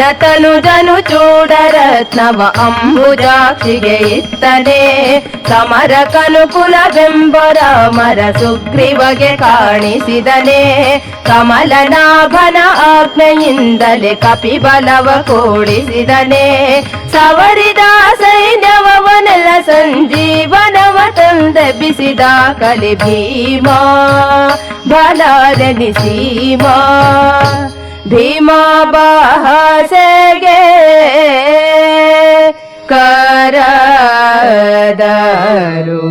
ಜನತನು ಜನು ಚೂಡರತ್ನವ ಅಂಬುಜಾಕ್ಷಿಗೆ ಇತ್ತನೆ ಸಮರಕನು ಕುಲವೆಂಬರ ಮರ ಸುಗ್ರೀವಗೆ ಕಾಣಿಸಿದನೆ ಕಮಲನಾಭನ ಆಜ್ಞೆಯಿಂದಲೇ ಕಪಿಬಲವ ಕೂಡಿಸಿದನೆ ಸವರಿದ ಸೈನ್ಯವನೆಲ್ಲ ಸಂಜೀವನವ ತಂದೆಬ್ಬಿಸಿದ ಕಲಿ ಭೀಮ ಬಲರೆನಿಸೀಮ ಭೀಮ ಬಾಹಸೆಗೆ ಕರದರು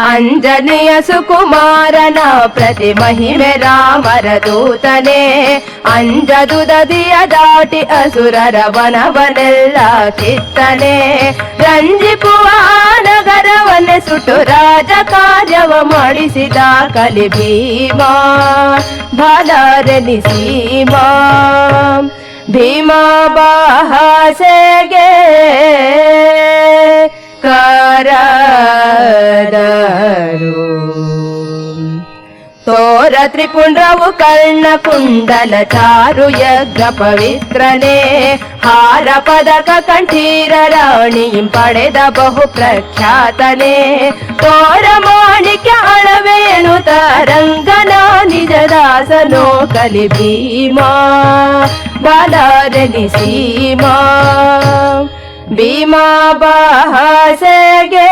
ಅಂಜನೆಯ ಸುಕುಮಾರನ ಪ್ರತಿ ಮಹಿಮೆ ರಾಮರ ದೂತನೆ ಅಂಜದುದದಿಯ ದಾಟಿ ಅಸುರರ ವನವನೆಲ್ಲ ಕಿತ್ತನೆ ರಂಜಿಪುವ ನಗರವನ್ನೇ ಸುಟ್ಟು ರಾಜ ಕಾರ್ಯವ ಮಾಡಿಸಿದ ಕಲಿ ಭೀಮ ಬಲರೆನಿಸೀಮ ಭೀಮ ಬಾಹಸೆಗೆ ಕರದರು ತೋರ ತ್ರಿಪುಂಡ್ರವು ಕರ್ಣ ಕುಂಡಲ ಚಾರು ಯಜ್ಞ ಪವಿತ್ರನೇ ಹಾರ ಪದಕ ಕಂಠೀರ ರಾಣಿಂ ಪಡೆದ ಬಹು ಪ್ರಖ್ಯಾತನೇ ತೋರ ಮಾಣಿಕ್ಯ ಅಳವೇಣು ತರಂಗನ ನಿಜ ದಾಸನೋ ಕಲಿ ಭೀಮ ಬಲರೆನಿಸೀಮ ಭೀಮ ಬಾಹಸೆಗೆ